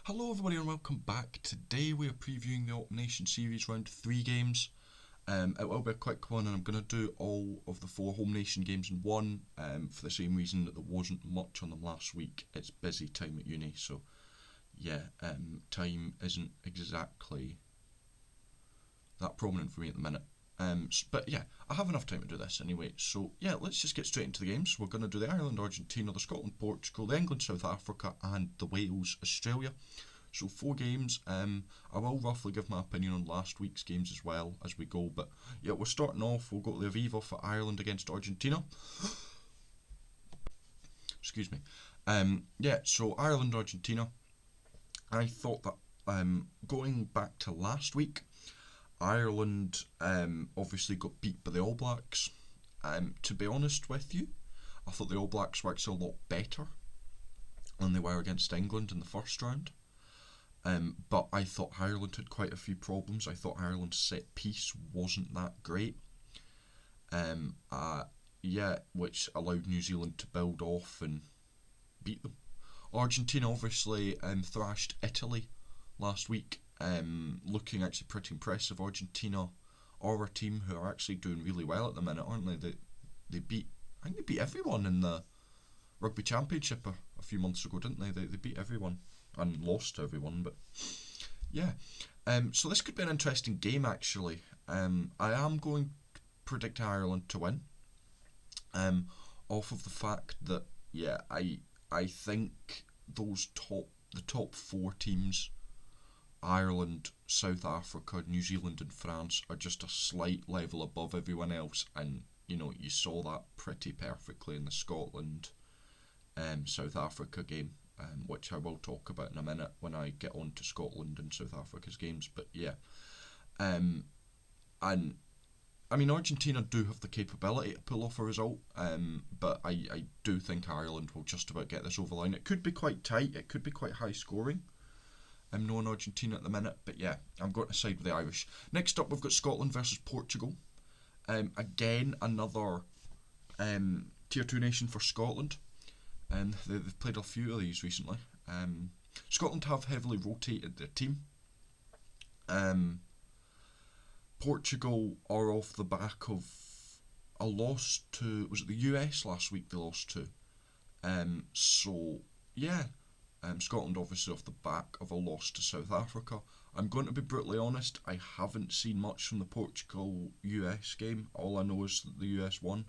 Hello everybody and welcome back. Today we are previewing the Open Nation Series round 3 games. It will be a quick one and I'm going to do all of the 4 Home Nation games in one for the same reason that there wasn't much on them last week. It's busy time at uni, so yeah, time isn't exactly that prominent for me at the minute. But yeah, I have enough time to do this anyway. So yeah, let's just get straight into the games. We're going to do the Ireland, Argentina, the Scotland, Portugal, the England, South Africa, and the Wales, Australia. So 4 games. I will roughly give my opinion on last week's games as well as we go. But yeah, we're starting off. We'll go to the Aviva for Ireland against Argentina. Excuse me. Yeah, so Ireland, Argentina. I thought that going back to last week, Ireland obviously got beat by the All Blacks. To be honest with you, I thought the All Blacks were actually a lot better than they were against England in the first round. But I thought Ireland had quite a few problems. I thought Ireland's set piece wasn't that great. Um, uh, yeah, which allowed New Zealand to build off and beat them. Argentina obviously thrashed Italy last week, looking actually pretty impressive. Argentina are a team who are actually doing really well at the minute, aren't they? They beat, I think they beat everyone in the Rugby Championship a few months ago, didn't they? They beat everyone and lost to everyone, but yeah. So this could be an interesting game actually. I am going to predict Ireland to win. Um, Off of the fact that yeah, I think the top 4 teams, Ireland, South Africa, New Zealand, and France, are just a slight level above everyone else, and you saw that pretty perfectly in the Scotland South Africa game, which I will talk about in a minute when I get on to Scotland and South Africa's games. But yeah, um, and I mean Argentina do have the capability to pull off a result, but I do think Ireland will just about get this over the line. It could be quite tight, it could be quite high scoring. I'm knowing Argentina at the minute, but yeah, I'm going to side with the Irish. Next up, we've got Scotland versus Portugal. Again, another tier 2 nation for Scotland. They've played a few of these recently. Scotland have heavily rotated their team. Um, Portugal are off the back of a loss to, was it the US last week they lost to? So yeah, Scotland obviously off the back of a loss to South Africa. I'm going to be brutally honest, I haven't seen much from the Portugal US game. All I know is that the US won.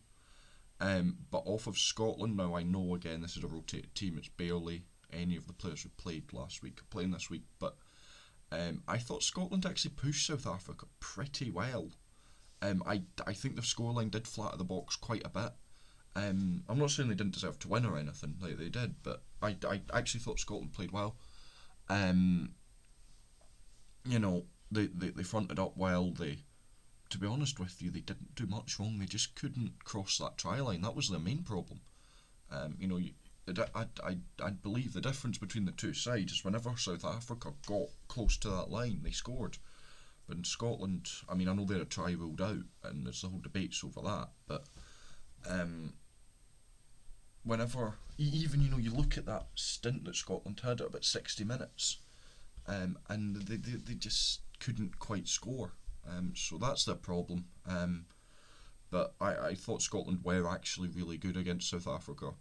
But off of Scotland now, I know again this is a rotated team. It's barely any of the players who played last week playing this week. But I thought Scotland actually pushed South Africa pretty well. I think the scoreline did flatter the box quite a bit. I'm not saying they didn't deserve to win or anything, like they did, but I actually thought Scotland played well. Um, they fronted up well. To be honest with you, they didn't do much wrong. They just couldn't cross that try line. That was their main problem. You know, I believe the difference between the two sides is whenever South Africa got close to that line, they scored. But in Scotland, I mean, I know they're a try ruled out, and there's the whole debates over that. But um, whenever, even you look at that stint that Scotland had at about 60 minutes, and they just couldn't quite score. So that's their problem. But I thought Scotland were actually really good against South Africa.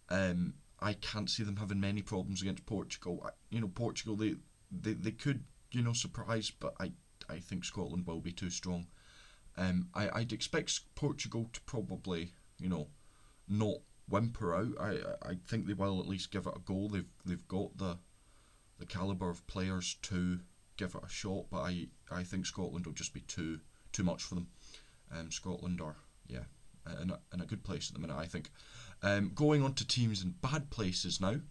I can't see them having many problems against Portugal. Portugal they could surprise, but I think Scotland will be too strong. I'd expect Portugal to probably not whimper out. I think they will at least give it a go. They've got the calibre of players to give it a shot, but I think Scotland will just be too much for them. Scotland are yeah in a good place at the minute, I think. Going on to teams in bad places now,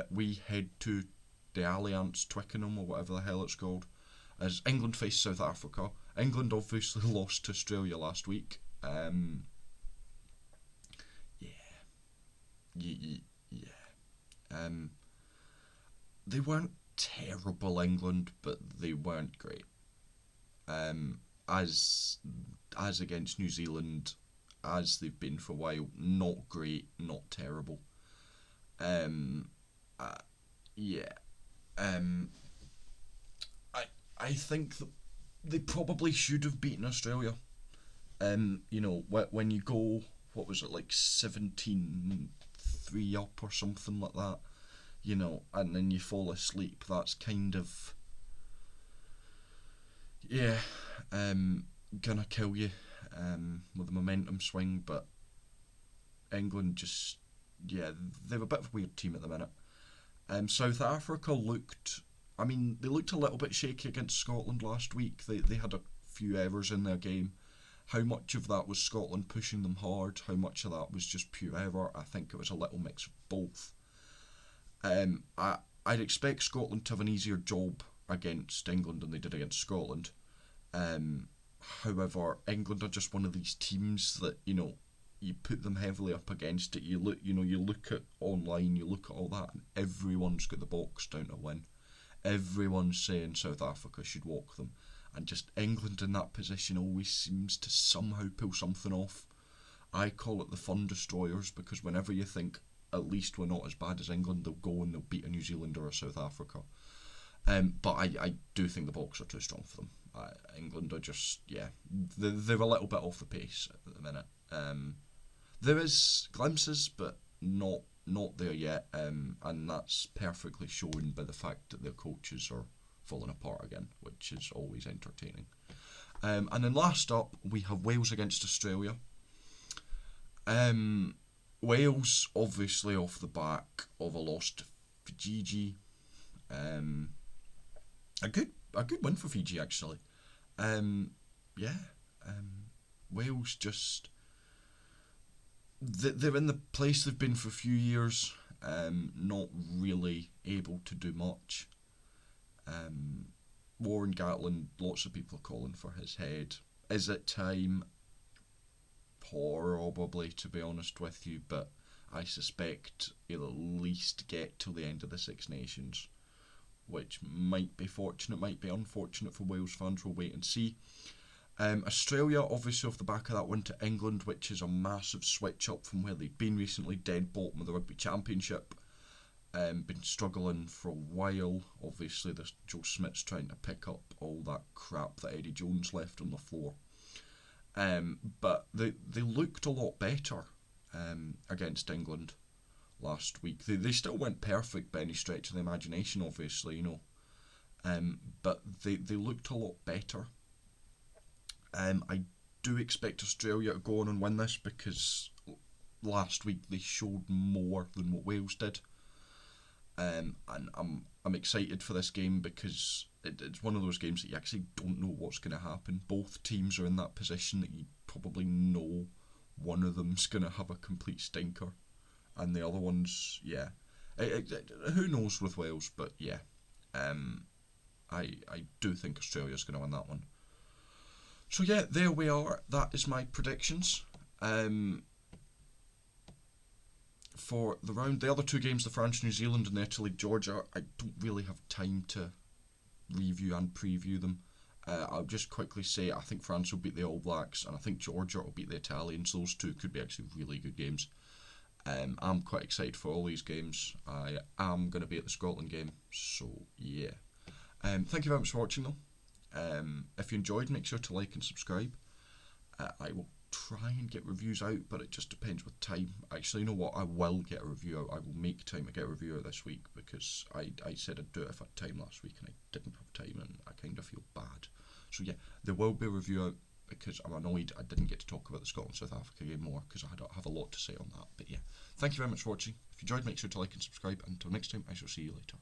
we head to the Alliance Twickenham or whatever the hell it's called, as England face South Africa. England obviously lost to Australia last week. Yeah, yeah. They weren't terrible England, but they weren't great. Um, as against New Zealand, as they've been for a while, not great, not terrible. Um, uh, yeah, Um, I I think that they probably should have beaten Australia. You know, when you go, what was it, like 17-3 up or something like that, you know, and then you fall asleep, that's kind of, yeah, gonna kill you with a momentum swing. But England just, yeah, they're a bit of a weird team at the minute. South Africa looked, I mean, they looked a little bit shaky against Scotland last week. They had a few errors in their game. How much of that was Scotland pushing them hard? How much of that was just pure error? I think it was a little mix of both. Um, I I'd expect Scotland to have an easier job against England than they did against Scotland. Um, However, England are just one of these teams that, you know, you put them heavily up against it. You look at online, you look at all that, and everyone's got the box down to win. Everyone's saying South Africa should walk them, and just England in that position always seems to somehow pull something off. I call it the fun destroyers because whenever you think at least we're not as bad as England, they'll go and they'll beat a New Zealand or a South Africa. But I do think the Boks are too strong for them. England are just, yeah, they're a little bit off the pace at the minute. There is glimpses, but not there yet, and that's perfectly shown by the fact that their coaches are falling apart again, which is always entertaining. And then last up, we have Wales against Australia. Um, Wales, obviously, off the back of a loss to Fiji. Um, a good win for Fiji, actually. Um, yeah, Wales just they're in the place they've been for a few years, not really able to do much. Um, Warren Gatland, lots of people are calling for his head. Is it time? Probably, to be honest with you, but I suspect he'll at least get till the end of the Six Nations, which might be fortunate, might be unfortunate for Wales fans. We'll wait and see. Australia, obviously, off the back of that win to England, which is a massive switch up from where they've been recently, dead bottom of the Rugby Championship. Been struggling for a while. Obviously, this Joe Smith's trying to pick up all that crap that Eddie Jones left on the floor. But they looked a lot better against England last week. They still went perfect by any stretch of the imagination, obviously, you know. But they looked a lot better. I do expect Australia to go on and win this because last week they showed more than what Wales did. And I'm excited for this game because it's one of those games that you actually don't know what's going to happen. Both teams are in that position that you probably know one of them's going to have a complete stinker, and the other one's, yeah. Who knows with Wales, but yeah, I do think Australia's going to win that one. So yeah, there we are. That is my predictions. For the round, the other two games, the France, New Zealand, and the Italy, Georgia, I don't really have time to review and preview them. I'll just quickly say I think France will beat the All Blacks, and I think Georgia will beat the Italians. Those two could be actually really good games. I'm quite excited for all these games. I am going to be at the Scotland game, so yeah. Thank you very much for watching though. If you enjoyed, make sure to like and subscribe. I will try and get reviews out, but it just depends with time. Actually, you know what? I will get a review out. I will make time to get a review out this week because I said I'd do it if I had time last week and I didn't have time and I kind of feel bad. So yeah, there will be a review out because I'm annoyed I didn't get to talk about the Scotland-South Africa game more because I have a lot to say on that. But yeah, thank you very much for watching. If you enjoyed, make sure to like and subscribe. Until next time, I shall see you later.